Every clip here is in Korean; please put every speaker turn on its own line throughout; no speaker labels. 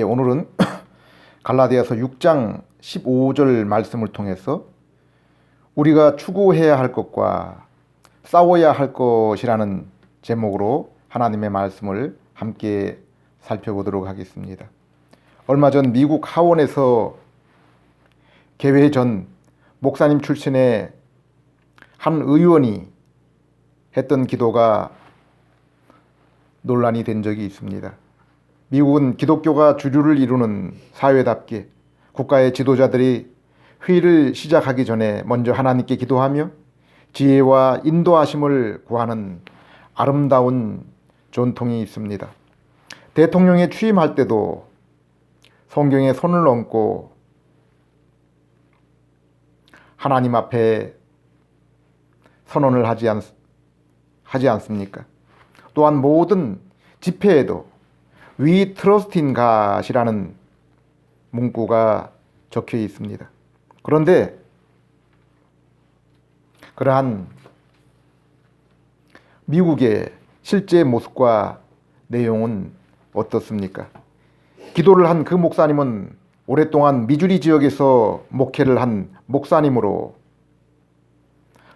오늘은 갈라디아서 6장 15절 말씀을 통해서 우리가 추구해야 할 것과 싸워야 할 것이라는 제목으로 하나님의 말씀을 함께 살펴보도록 하겠습니다. 얼마 전 미국 하원에서 개회 전 목사님 출신의 한 의원이 했던 기도가 논란이 된 적이 있습니다. 미국은 기독교가 주류를 이루는 사회답게 국가의 지도자들이 회의를 시작하기 전에 먼저 하나님께 기도하며 지혜와 인도하심을 구하는 아름다운 전통이 있습니다. 대통령에 취임할 때도 성경에 손을 얹고 하나님 앞에 선언을 하지 않습니까? 또한 모든 집회에도 We trust in God이라는 문구가 적혀 있습니다. 그런데 그러한 미국의 실제 모습과 내용은 어떻습니까? 기도를 한 그 목사님은 오랫동안 미주리 지역에서 목회를 한 목사님으로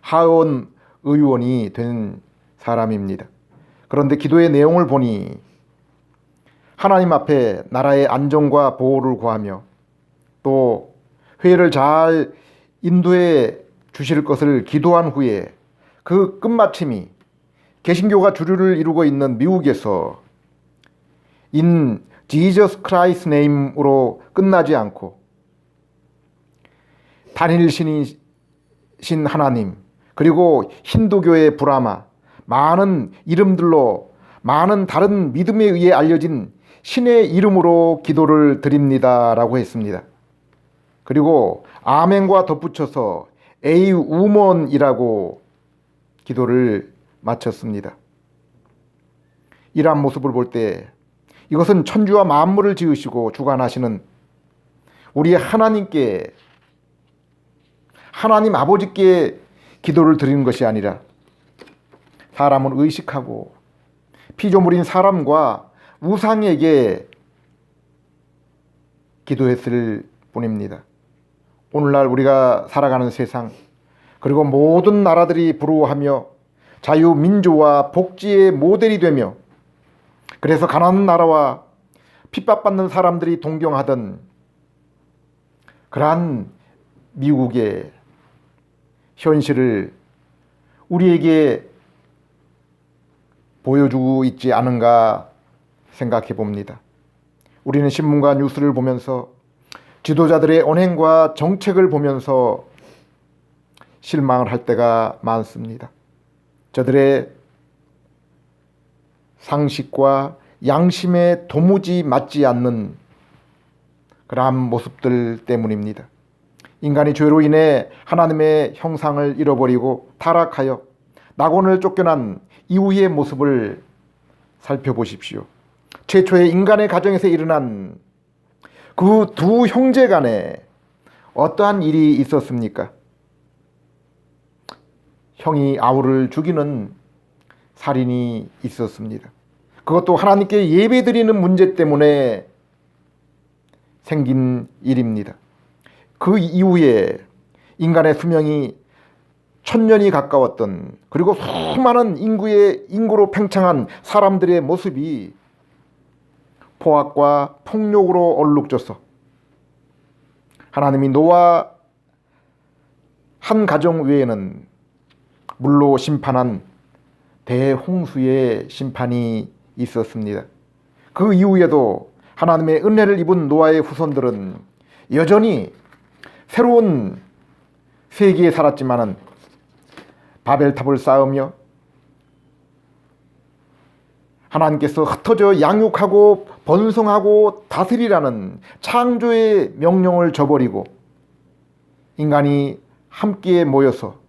하원 의원이 된 사람입니다. 그런데 기도의 내용을 보니 하나님 앞에 나라의 안정과 보호를 구하며 또 회의를 잘 인도해 주실 것을 기도한 후에 그 끝마침이 개신교가 주류를 이루고 있는 미국에서 In Jesus Christ's name으로 끝나지 않고 단일신이신 하나님 그리고 힌두교의 브라마 많은 이름들로 많은 다른 믿음에 의해 알려진 신의 이름으로 기도를 드립니다 라고 했습니다. 그리고 아멘과 덧붙여서 A woman이라고 기도를 마쳤습니다. 이러한 모습을 볼 때 이것은 천주와 만물을 지으시고 주관하시는 우리 하나님께 하나님 아버지께 기도를 드리는 것이 아니라 사람을 의식하고 피조물인 사람과 우상에게 기도했을 뿐입니다. 오늘날 우리가 살아가는 세상 그리고 모든 나라들이 부러워하며 자유민주와 복지의 모델이 되며 그래서 가난한 나라와 핍박받는 사람들이 동경하던 그러한 미국의 현실을 우리에게 보여주고 있지 않은가 생각해 봅니다. 우리는 신문과 뉴스를 보면서 지도자들의 언행과 정책을 보면서 실망을 할 때가 많습니다. 저들의 상식과 양심에 도무지 맞지 않는 그러한 모습들 때문입니다. 인간이 죄로 인해 하나님의 형상을 잃어버리고 타락하여 낙원을 쫓겨난 이후의 모습을 살펴보십시오. 최초의 인간의 가정에서 일어난 그 두 형제 간에 어떠한 일이 있었습니까? 형이 아우를 죽이는 살인이 있었습니다. 그것도 하나님께 예배드리는 문제 때문에 생긴 일입니다. 그 이후에 인간의 수명이 1000년이 가까웠던 그리고 수많은 인구로 팽창한 사람들의 모습이 포악과 폭력으로 얼룩져서 하나님이 노아 한 가정 외에는 물로 심판한 대홍수의 심판이 있었습니다. 그 이후에도 하나님의 은혜를 입은 노아의 후손들은 여전히 새로운 세계에 살았지만은 바벨탑을 쌓으며 하나님께서 흩어져 양육하고 번성하고 다스리라는 창조의 명령을 저버리고 인간이 함께 모여서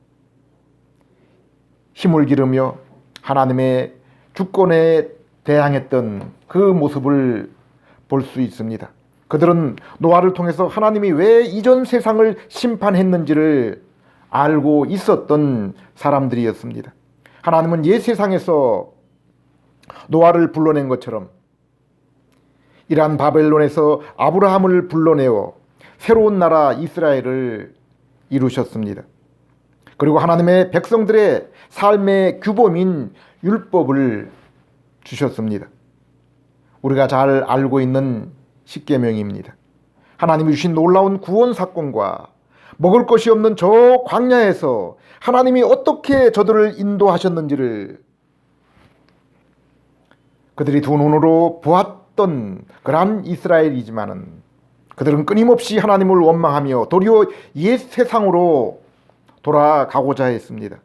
힘을 기르며 하나님의 주권에 대항했던 그 모습을 볼 수 있습니다. 그들은 노아를 통해서 하나님이 왜 이전 세상을 심판했는지를 알고 있었던 사람들이었습니다. 하나님은 옛 세상에서 노아를 불러낸 것처럼 이란 바벨론에서 아브라함을 불러내어 새로운 나라 이스라엘을 이루셨습니다. 그리고 하나님의 백성들의 삶의 규범인 율법을 주셨습니다. 우리가 잘 알고 있는 십계명입니다. 하나님이 주신 놀라운 구원 사건과 먹을 것이 없는 저 광야에서 하나님이 어떻게 저들을 인도하셨는지를 그들이 두 눈으로 보았던 그러한 이스라엘이지만은 그들은 끊임없이 하나님을 원망하며 도리어 옛 세상으로 돌아가고자 했습니다.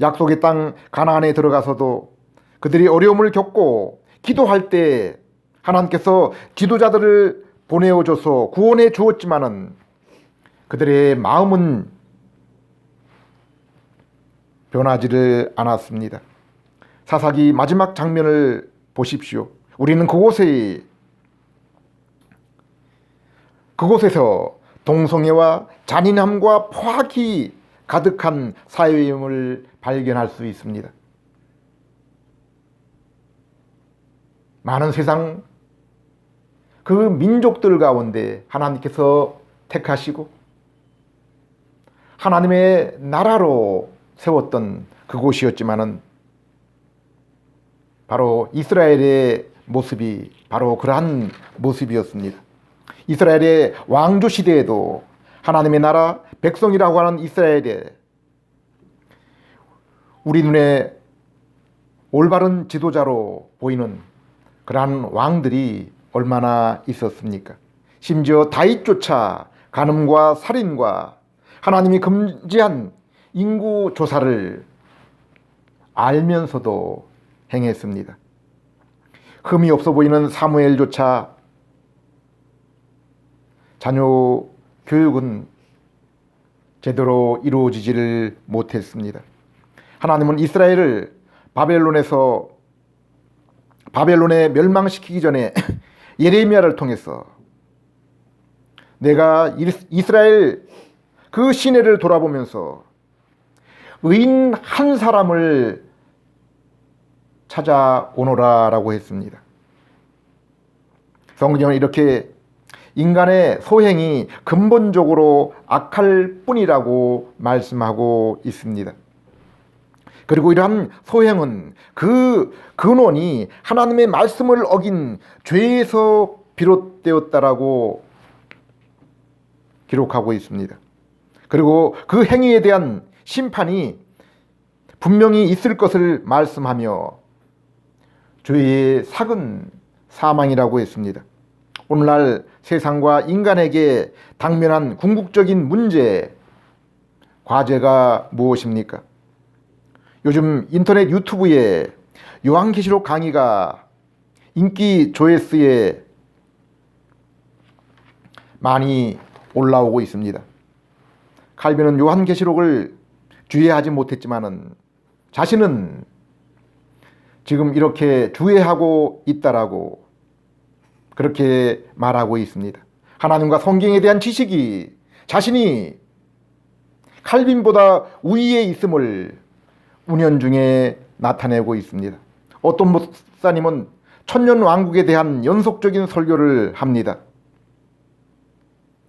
약속의 땅 가나안에 들어가서도 그들이 어려움을 겪고 기도할 때 하나님께서 지도자들을 보내어줘서 구원해 주었지만은 그들의 마음은 변하지를 않았습니다. 사사기 마지막 장면을 보십시오. 우리는 그곳에서 동성애와 잔인함과 포악이 가득한 사회임을 발견할 수 있습니다. 많은 세상 그 민족들 가운데 하나님께서 택하시고 하나님의 나라로 세웠던 그곳이었지만은 바로 이스라엘의 모습이 바로 그러한 모습이었습니다. 이스라엘의 왕조 시대에도 하나님의 나라 백성이라고 하는 이스라엘에 우리 눈에 올바른 지도자로 보이는 그러한 왕들이 얼마나 있었습니까? 심지어 다윗조차 간음과 살인과 하나님이 금지한 인구 조사를 알면서도 행했습니다. 흠이 없어 보이는 사무엘조차 자녀 교육은 제대로 이루어지지를 못했습니다. 하나님은 이스라엘을 바벨론에 멸망시키기 전에 예레미야를 통해서 내가 이스라엘 그 시내를 돌아보면서 의인 한 사람을 찾아오노라라고 했습니다. 성경은 이렇게 인간의 소행이 근본적으로 악할 뿐이라고 말씀하고 있습니다. 그리고 이러한 소행은 그 근원이 하나님의 말씀을 어긴 죄에서 비롯되었다라고 기록하고 있습니다. 그리고 그 행위에 대한 심판이 분명히 있을 것을 말씀하며 죄의 삭은 사망이라고 했습니다. 오늘날 세상과 인간에게 당면한 궁극적인 문제, 과제가 무엇입니까? 요즘 인터넷 유튜브에 요한계시록 강의가 인기 조회수에 많이 올라오고 있습니다. 칼빈은 요한계시록을 주의하지 못했지만은 자신은 지금 이렇게 주의하고 있다라고 그렇게 말하고 있습니다. 하나님과 성경에 대한 지식이 자신이 칼빈보다 우위에 있음을 운연중에 나타내고 있습니다. 어떤 목사님은 천년왕국에 대한 연속적인 설교를 합니다.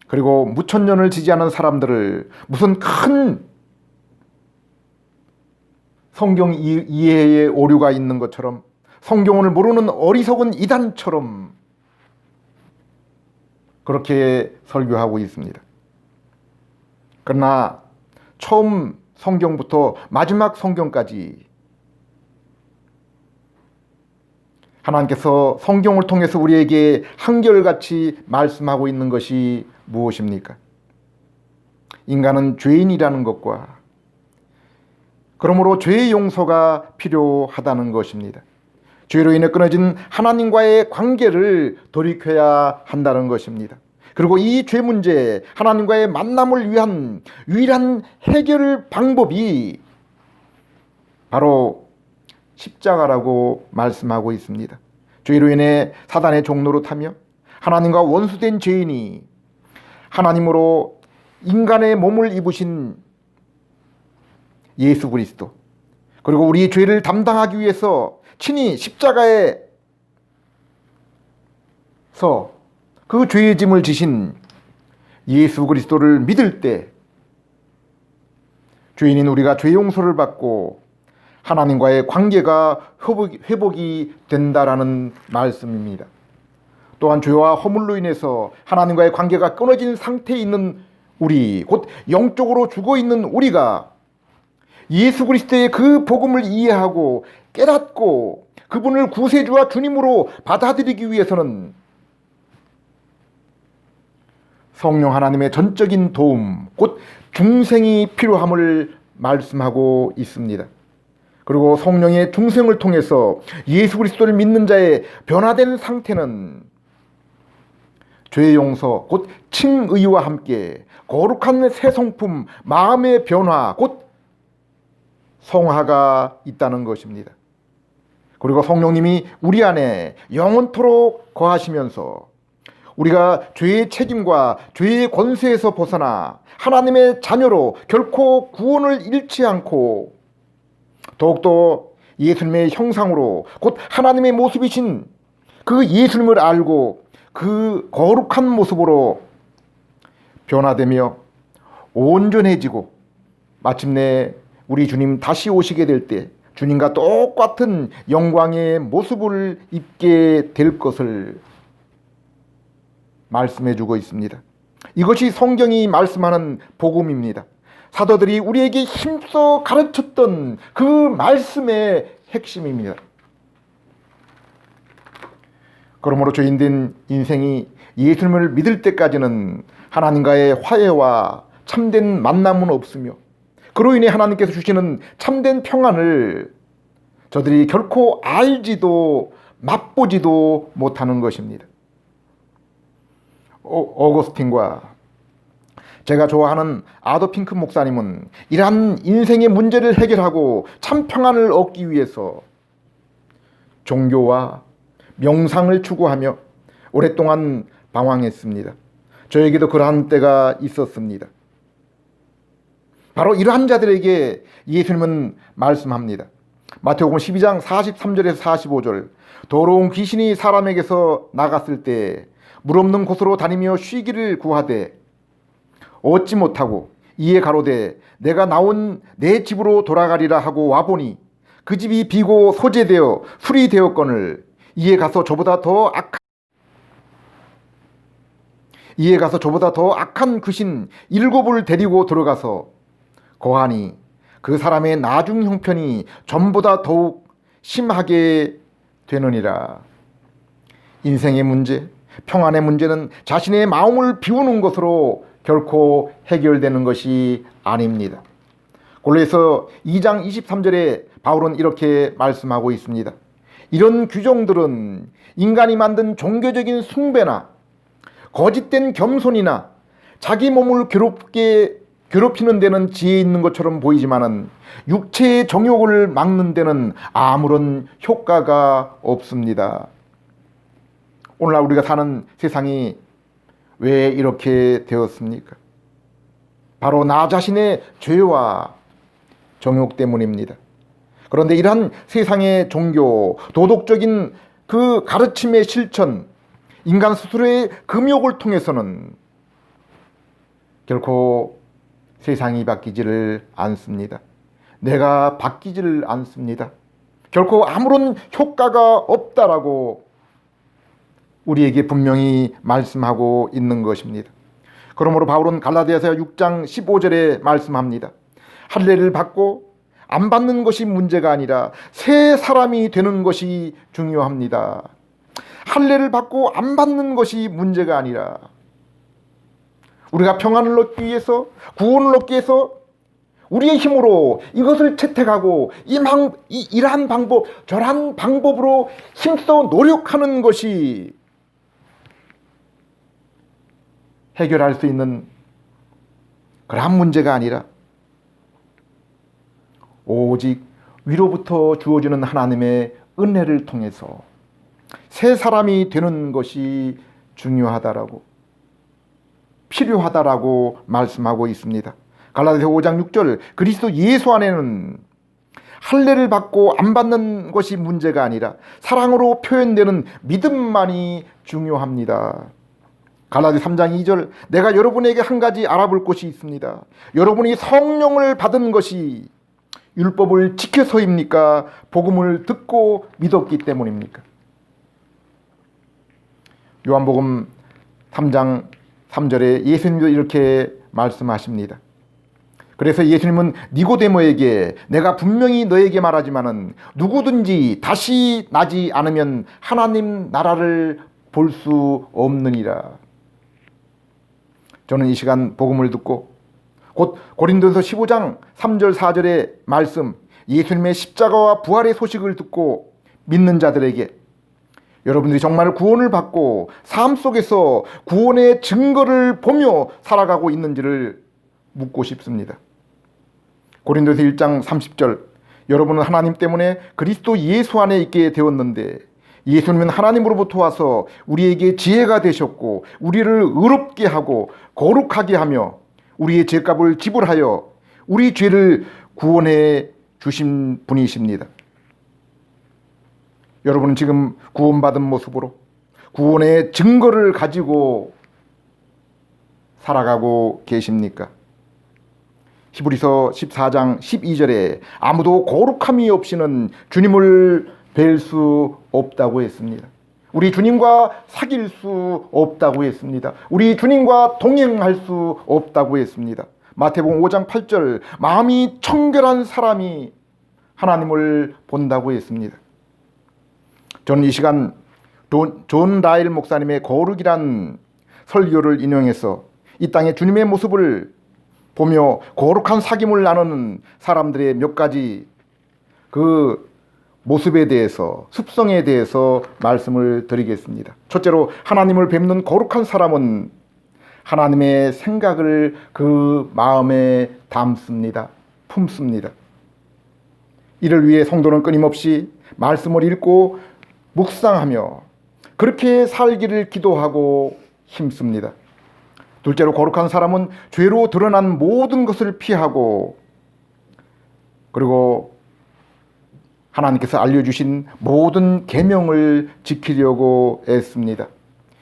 그리고 무천년을 지지하는 사람들을 무슨 큰 성경 이해에 오류가 있는 것처럼 성경을 모르는 어리석은 이단처럼 그렇게 설교하고 있습니다. 그러나 처음 성경부터 마지막 성경까지 하나님께서 성경을 통해서 우리에게 한결같이 말씀하고 있는 것이 무엇입니까? 인간은 죄인이라는 것과 그러므로 죄의 용서가 필요하다는 것입니다. 죄로 인해 끊어진 하나님과의 관계를 돌이켜야 한다는 것입니다. 그리고 이 죄 문제, 하나님과의 만남을 위한 유일한 해결 방법이 바로 십자가라고 말씀하고 있습니다. 죄로 인해 사단의 종노릇 하며 하나님과 원수된 죄인이 하나님으로 인간의 몸을 입으신 예수 그리스도, 그리고 우리의 죄를 담당하기 위해서 친히 십자가에 그 죄의 짐을 지신 예수 그리스도를 믿을 때 죄인인 우리가 죄 용서를 받고 하나님과의 관계가 회복이 된다라는 말씀입니다. 또한 죄와 허물로 인해서 하나님과의 관계가 끊어진 상태에 있는 우리, 곧 영적으로 죽어있는 우리가 예수 그리스도의 그 복음을 이해하고 깨닫고 그분을 구세주와 주님으로 받아들이기 위해서는 성령 하나님의 전적인 도움, 곧 중생이 필요함을 말씀하고 있습니다. 그리고 성령의 중생을 통해서 예수 그리스도를 믿는 자의 변화된 상태는 죄 용서, 곧 칭의와 함께 거룩한 새 성품, 마음의 변화, 곧 성화가 있다는 것입니다. 그리고 성령님이 우리 안에 영원토록 거하시면서 우리가 죄의 책임과 죄의 권세에서 벗어나 하나님의 자녀로 결코 구원을 잃지 않고 더욱더 예수님의 형상으로 곧 하나님의 모습이신 그 예수님을 알고 그 거룩한 모습으로 변화되며 온전해지고 마침내 우리 주님 다시 오시게 될 때 주님과 똑같은 영광의 모습을 입게 될 것을 말씀해 주고 있습니다. 이것이 성경이 말씀하는 복음입니다. 사도들이 우리에게 힘써 가르쳤던 그 말씀의 핵심입니다. 그러므로 죄인된 인생이 예수님을 믿을 때까지는 하나님과의 화해와 참된 만남은 없으며 그로 인해 하나님께서 주시는 참된 평안을 저들이 결코 알지도 맛보지도 못하는 것입니다. 어거스틴과 제가 좋아하는 아더 핑크 목사님은 이러한 인생의 문제를 해결하고 참 평안을 얻기 위해서 종교와 명상을 추구하며 오랫동안 방황했습니다. 저에게도 그러한 때가 있었습니다. 바로 이러한 자들에게 예수님은 말씀합니다. 마태복음 12장 43절에서 45절 더러운 귀신이 사람에게서 나갔을 때 물 없는 곳으로 다니며 쉬기를 구하되 얻지 못하고 이에 가로되 내가 나온 내 집으로 돌아가리라 하고 와보니 그 집이 비고 소재되어 술이 되었거늘 이에 가서 저보다 더 악한 귀신 7을 데리고 들어가서 거하니 그 사람의 나중 형편이 전보다 더욱 심하게 되느니라. 인생의 문제, 평안의 문제는 자신의 마음을 비우는 것으로 결코 해결되는 것이 아닙니다. 골로새서 2장 23절에 바울은 이렇게 말씀하고 있습니다. 이런 규정들은 인간이 만든 종교적인 숭배나 거짓된 겸손이나 자기 몸을 괴롭히는 데는 지혜 있는 것처럼 보이지만은 육체의 정욕을 막는 데는 아무런 효과가 없습니다. 오늘날 우리가 사는 세상이 왜 이렇게 되었습니까? 바로 나 자신의 죄와 정욕 때문입니다. 그런데 이러한 세상의 종교, 도덕적인 그 가르침의 실천, 인간 스스로의 금욕을 통해서는 결코 세상이 바뀌지를 않습니다. 내가 바뀌지를 않습니다. 결코 아무런 효과가 없다라고 우리에게 분명히 말씀하고 있는 것입니다. 그러므로 바울은 갈라디아서 6장 15절에 말씀합니다. 할례를 받고 안 받는 것이 문제가 아니라 새 사람이 되는 것이 중요합니다. 할례를 받고 안 받는 것이 문제가 아니라 우리가 평안을 얻기 위해서, 구원을 얻기 위해서 우리의 힘으로 이것을 채택하고 이러한 방법, 저러한 방법으로 힘써 노력하는 것이 해결할 수 있는 그러한 문제가 아니라 오직 위로부터 주어지는 하나님의 은혜를 통해서 새 사람이 되는 것이 중요하다라고, 필요하다라고 말씀하고 있습니다. 갈라디아서 5장 6절 그리스도 예수 안에는 할례를 받고 안 받는 것이 문제가 아니라 사랑으로 표현되는 믿음만이 중요합니다. 갈라디 3장 2절, 내가 여러분에게 한 가지 알아볼 것이 있습니다. 여러분이 성령을 받은 것이 율법을 지켜서입니까? 복음을 듣고 믿었기 때문입니까? 요한복음 3장 3절에 예수님도 이렇게 말씀하십니다. 그래서 예수님은 니고데모에게 내가 분명히 너에게 말하지만은 누구든지 다시 나지 않으면 하나님 나라를 볼 수 없느니라. 저는 이 시간 복음을 듣고 곧 고린도서 15장 3절 4절의 말씀, 예수님의 십자가와 부활의 소식을 듣고 믿는 자들에게 여러분들이 정말 구원을 받고 삶 속에서 구원의 증거를 보며 살아가고 있는지를 묻고 싶습니다. 고린도서 1장 30절, 여러분은 하나님 때문에 그리스도 예수 안에 있게 되었는데 예수님은 하나님으로부터 와서 우리에게 지혜가 되셨고 우리를 의롭게 하고 거룩하게 하며 우리의 죄값을 지불하여 우리 죄를 구원해 주신 분이십니다. 여러분은 지금 구원받은 모습으로 구원의 증거를 가지고 살아가고 계십니까? 히브리서 14장 12절에 아무도 거룩함이 없이는 주님을 뵐 수 없다고 했습니다. 우리 주님과 사귈 수 없다고 했습니다. 우리 주님과 동행할 수 없다고 했습니다. 마태복음 5장 8절, 마음이 청결한 사람이 하나님을 본다고 했습니다. 저는 이 시간 존 라일 목사님의 거룩이란 설교를 인용해서 이 땅에 주님의 모습을 보며 거룩한 사귐을 나누는 사람들의 몇 가지 그 모습에 대해서, 습성에 대해서 말씀을 드리겠습니다. 첫째로 하나님을 뵙는 거룩한 사람은 하나님의 생각을 그 마음에 담습니다. 품습니다. 이를 위해 성도는 끊임없이 말씀을 읽고 묵상하며 그렇게 살기를 기도하고 힘씁니다. 둘째로 거룩한 사람은 죄로 드러난 모든 것을 피하고 그리고 하나님께서 알려주신 모든 계명을 지키려고 애씁니다.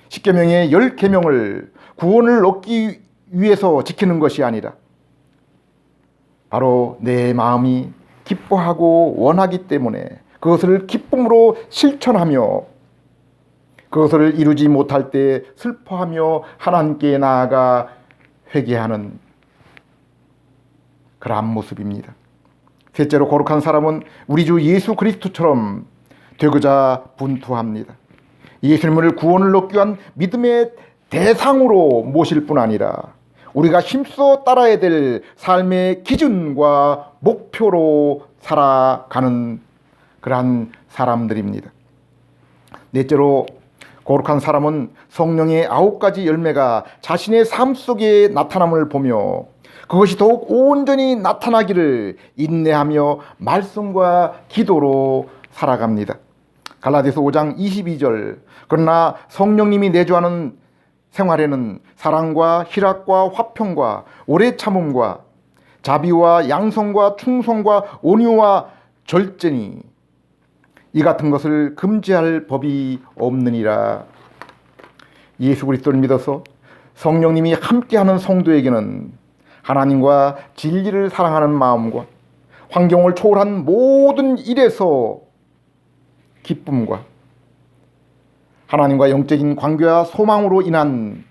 10계명의 10계명을 구원을 얻기 위해서 지키는 것이 아니라 바로 내 마음이 기뻐하고 원하기 때문에 그것을 기쁨으로 실천하며 그것을 이루지 못할 때 슬퍼하며 하나님께 나아가 회개하는 그러한 모습입니다. 셋째로 거룩한 사람은 우리 주 예수 그리스도처럼 되고자 분투합니다. 예수님을 구원을 얻기 위한 믿음의 대상으로 모실 뿐 아니라 우리가 힘써 따라야 될 삶의 기준과 목표로 살아가는 그러한 사람들입니다. 넷째로 거룩한 사람은 성령의 9가지 열매가 자신의 삶 속에 나타남을 보며 그것이 더욱 온전히 나타나기를 인내하며 말씀과 기도로 살아갑니다. 갈라디아서 5장 22절, 그러나 성령님이 내주하는 생활에는 사랑과 희락과 화평과 오래 참음과 자비와 양성과 충성과 온유와 절제니 이 같은 것을 금지할 법이 없느니라. 예수 그리스도를 믿어서 성령님이 함께하는 성도에게는 하나님과 진리를 사랑하는 마음과 환경을 초월한 모든 일에서 기쁨과 하나님과 영적인 관계와 소망으로 인한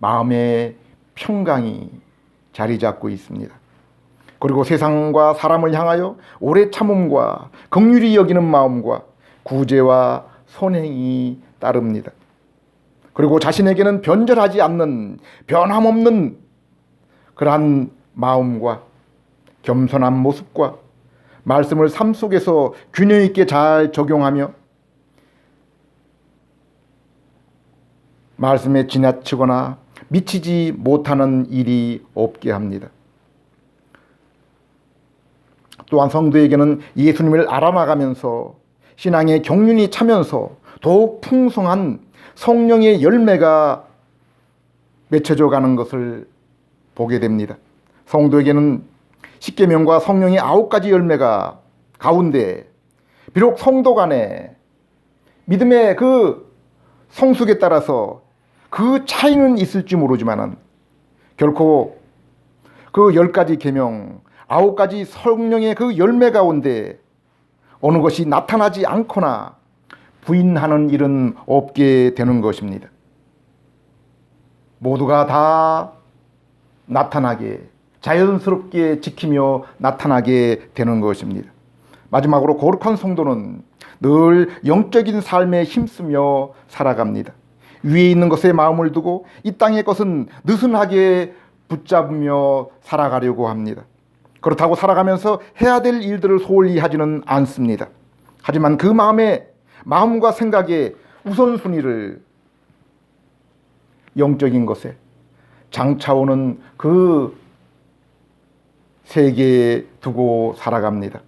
마음의 평강이 자리 잡고 있습니다. 그리고 세상과 사람을 향하여 오래 참음과 긍휼히 여기는 마음과 구제와 선행이 따릅니다. 그리고 자신에게는 변절하지 않는 변함없는 그러한 마음과 겸손한 모습과 말씀을 삶 속에서 균형 있게 잘 적용하며 말씀에 지나치거나 미치지 못하는 일이 없게 합니다. 또한 성도에게는 예수님을 알아나가면서 신앙의 경륜이 차면서 더욱 풍성한 성령의 열매가 맺혀져 가는 것을 보게 됩니다. 성도에게는 십계명과 성령의 9가지 열매가 가운데 비록 성도 간에 믿음의 그 성숙에 따라서 그 차이는 있을지 모르지만 결코 그 10가지 계명, 9가지 성령의 그 열매 가운데 어느 것이 나타나지 않거나 부인하는 일은 없게 되는 것입니다. 모두가 다 나타나게, 자연스럽게 지키며 나타나게 되는 것입니다. 마지막으로 거룩한 성도는 늘 영적인 삶에 힘쓰며 살아갑니다. 위에 있는 것에 마음을 두고 이 땅의 것은 느슨하게 붙잡으며 살아가려고 합니다. 그렇다고 살아가면서 해야 될 일들을 소홀히 하지는 않습니다. 하지만 그 마음과 생각의 우선순위를 영적인 것에 장차오는 그 세계에 두고 살아갑니다.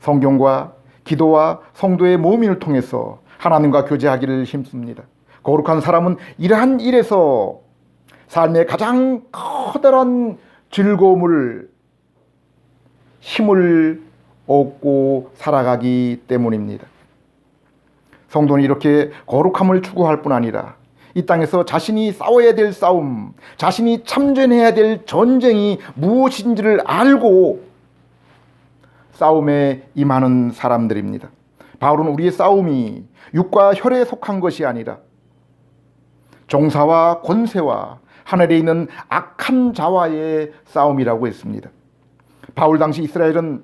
성경과 기도와 성도의 모임을 통해서 하나님과 교제하기를 힘씁니다. 거룩한 사람은 이러한 일에서 삶의 가장 커다란 즐거움을, 힘을 얻고 살아가기 때문입니다. 성도는 이렇게 거룩함을 추구할 뿐 아니라 이 땅에서 자신이 싸워야 될 싸움, 자신이 참전해야 될 전쟁이 무엇인지를 알고 싸움에 임하는 사람들입니다. 바울은 우리의 싸움이 육과 혈에 속한 것이 아니라 종사와 권세와 하늘에 있는 악한 자와의 싸움이라고 했습니다. 바울 당시 이스라엘은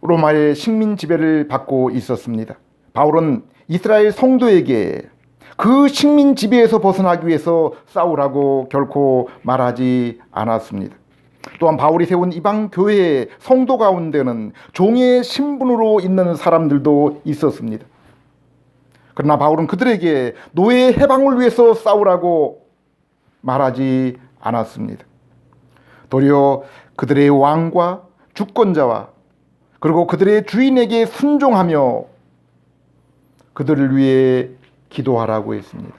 로마의 식민 지배를 받고 있었습니다. 바울은 이스라엘 성도에게 그 식민 지배에서 벗어나기 위해서 싸우라고 결코 말하지 않았습니다. 또한 바울이 세운 이방 교회의 성도 가운데는 종의 신분으로 있는 사람들도 있었습니다. 그러나 바울은 그들에게 노예의 해방을 위해서 싸우라고 말하지 않았습니다. 도리어 그들의 왕과 주권자와 그리고 그들의 주인에게 순종하며 그들을 위해 기도하라고 했습니다.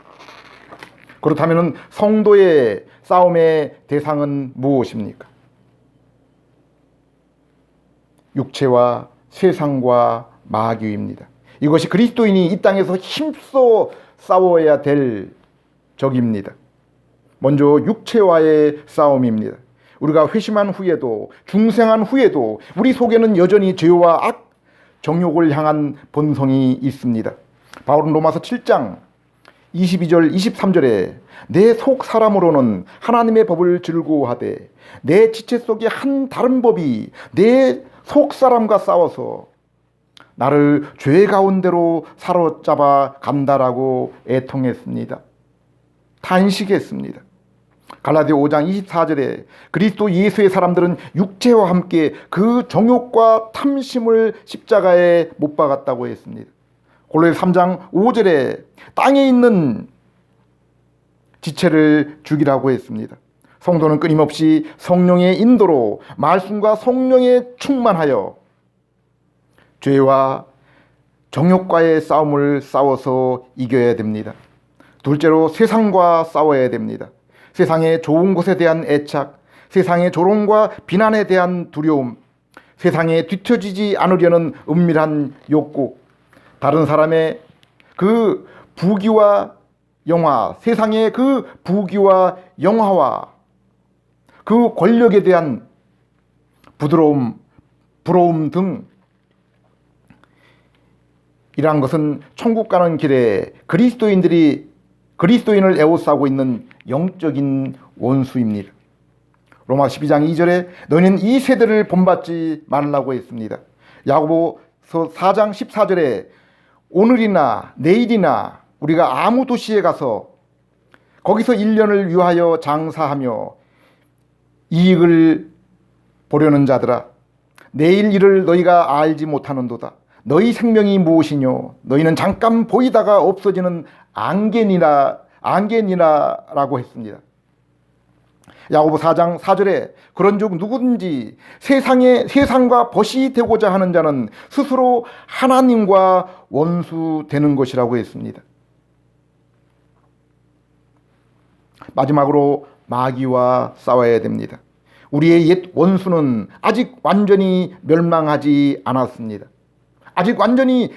그렇다면 성도의 싸움의 대상은 무엇입니까? 육체와 세상과 마귀입니다. 이것이 그리스도인이 이 땅에서 힘써 싸워야 될 적입니다. 먼저 육체와의 싸움입니다. 우리가 회심한 후에도 중생한 후에도 우리 속에는 여전히 죄와 악, 정욕을 향한 본성이 있습니다. 바울은 로마서 7장 22절 23절에 내 속 사람으로는 하나님의 법을 즐거워하되 내 지체 속에 한 다른 법이 내 속 사람과 싸워서 나를 죄 가운데로 사로잡아 간다라고 애통했습니다. 탄식했습니다. 갈라디아 5장 24절에 그리스도 예수의 사람들은 육체와 함께 그 정욕과 탐심을 십자가에 못 박았다고 했습니다. 골로새 3장 5절에 땅에 있는 지체를 죽이라고 했습니다. 성도는 끊임없이 성령의 인도로 말씀과 성령에 충만하여 죄와 정욕과의 싸움을 싸워서 이겨야 됩니다. 둘째로 세상과 싸워야 됩니다. 세상의 좋은 것에 대한 애착, 세상의 조롱과 비난에 대한 두려움, 세상에 뒤처지지 않으려는 은밀한 욕구, 다른 사람의 그 부귀와 영화, 세상의 그 부귀와 영화와 그 권력에 대한 부러움 등 이러한 것은 천국 가는 길에 그리스도인을 에워싸고 있는 영적인 원수입니다. 로마 12장 2절에 너희는 이 세대를 본받지 말라고 했습니다. 야고보서 4장 14절에 오늘이나 내일이나 우리가 아무 도시에 가서 거기서 1년을 위하여 장사하며 이익을 보려는 자들아, 내일 일을 너희가 알지 못하는도다. 너희 생명이 무엇이뇨? 너희는 잠깐 보이다가 없어지는 안개니라라고 했습니다. 야고보 4장 4절에 그런즉 누구든지 세상과 벗이 되고자 하는 자는 스스로 하나님과 원수 되는 것이라고 했습니다. 마지막으로 마귀와 싸워야 됩니다. 우리의 옛 원수는 아직 완전히 멸망하지 않았습니다. 아직 완전히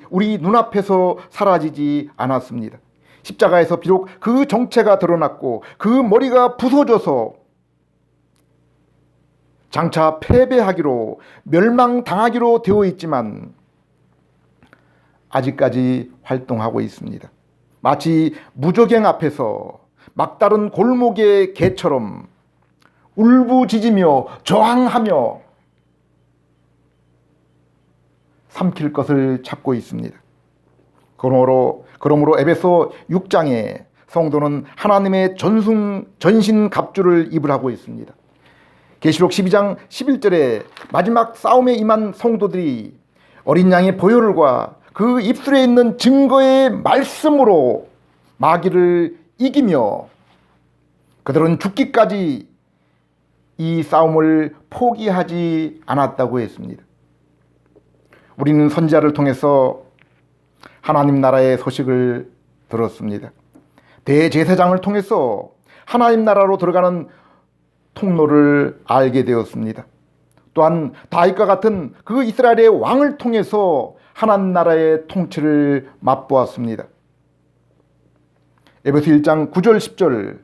우리 눈앞에서 사라지지 않았습니다. 십자가에서 비록 그 정체가 드러났고 그 머리가 부서져서 장차 패배하기로 멸망당하기로 되어 있지만 아직까지 활동하고 있습니다. 마치 무저갱 앞에서 막다른 골목의 개처럼 울부짖으며 저항하며 삼킬 것을 찾고 있습니다. 그러므로 에베소 6장에 성도는 하나님의 전신갑주를 입으라고 있습니다. 계시록 12장 11절에 마지막 싸움에 임한 성도들이 어린 양의 보혈과 그 입술에 있는 증거의 말씀으로 마귀를 이기며 그들은 죽기까지 이 싸움을 포기하지 않았다고 했습니다. 우리는 선지자를 통해서 하나님 나라의 소식을 들었습니다. 대제사장을 통해서 하나님 나라로 들어가는 통로를 알게 되었습니다. 또한 다윗과 같은 그 이스라엘의 왕을 통해서 하나님 나라의 통치를 맛보았습니다. 에베소 1장 9절 10절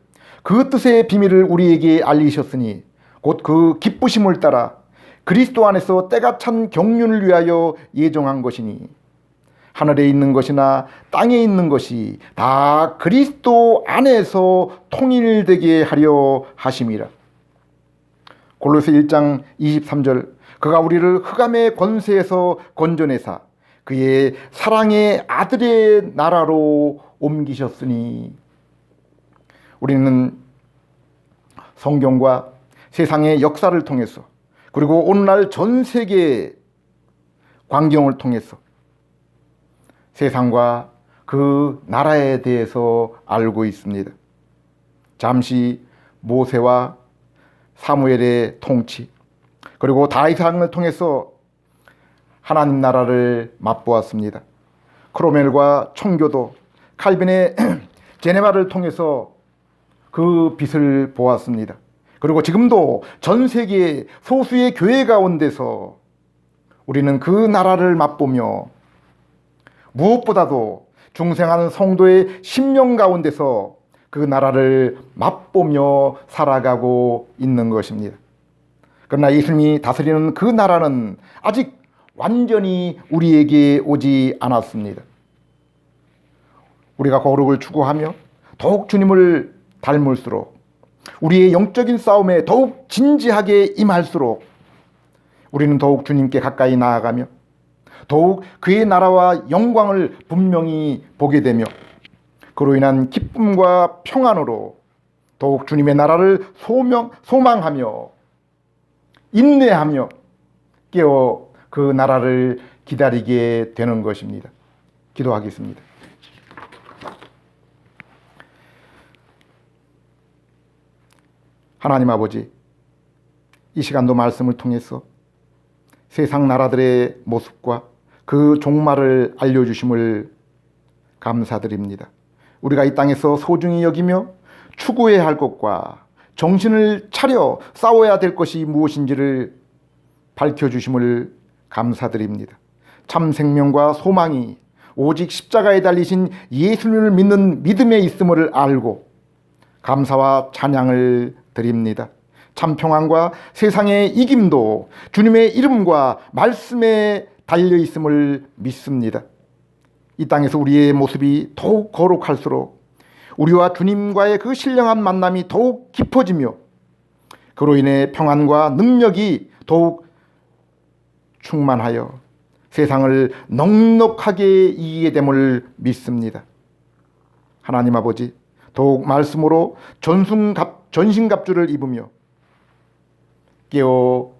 그 뜻의 비밀을 우리에게 알리셨으니 곧 그 기쁘심을 따라 그리스도 안에서 때가 찬 경륜을 위하여 예정한 것이니 하늘에 있는 것이나 땅에 있는 것이 다 그리스도 안에서 통일되게 하려 하심이라. 골로새 1장 23절 그가 우리를 흑암의 권세에서 건져내사 그의 사랑의 아들의 나라로 옮기셨으니. 우리는 성경과 세상의 역사를 통해서 그리고 오늘날 전 세계의 광경을 통해서 세상과 그 나라에 대해서 알고 있습니다. 잠시 모세와 사무엘의 통치 그리고 다윗왕을 통해서 하나님 나라를 맛보았습니다. 크로멜과 청교도, 칼빈의 제네바를 통해서 그 빛을 보았습니다. 그리고 지금도 전 세계의 소수의 교회 가운데서 우리는 그 나라를 맛보며 무엇보다도 중생하는 성도의 심령 가운데서 그 나라를 맛보며 살아가고 있는 것입니다. 그러나 예수님이 다스리는 그 나라는 아직 완전히 우리에게 오지 않았습니다. 우리가 거룩을 추구하며 더욱 주님을 닮을수록 우리의 영적인 싸움에 더욱 진지하게 임할수록 우리는 더욱 주님께 가까이 나아가며 더욱 그의 나라와 영광을 분명히 보게 되며 그로 인한 기쁨과 평안으로 더욱 주님의 나라를 소망하며 인내하며 깨어 그 나라를 기다리게 되는 것입니다. 기도하겠습니다. 하나님 아버지, 이 시간도 말씀을 통해서 세상 나라들의 모습과 그 종말을 알려주심을 감사드립니다. 우리가 이 땅에서 소중히 여기며 추구해야 할 것과 정신을 차려 싸워야 될 것이 무엇인지를 밝혀주심을 감사드립니다. 참 생명과 소망이 오직 십자가에 달리신 예수님을 믿는 믿음에 있음을 알고 감사와 찬양을 드립니다. 참 평안과 세상의 이김도 주님의 이름과 말씀에 달려 있음을 믿습니다. 이 땅에서 우리의 모습이 더욱 거룩할수록 우리와 주님과의 그 신령한 만남이 더욱 깊어지며 그로 인해 평안과 능력이 더욱 충만하여 세상을 넉넉하게 이기게 됨을 믿습니다. 하나님 아버지, 더욱 말씀으로 전신갑주를 입으며 깨어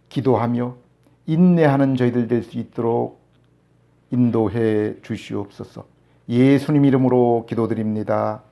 기도하며 인내하는 저희들 될 수 있도록 인도해 주시옵소서. 예수님 이름으로 기도드립니다.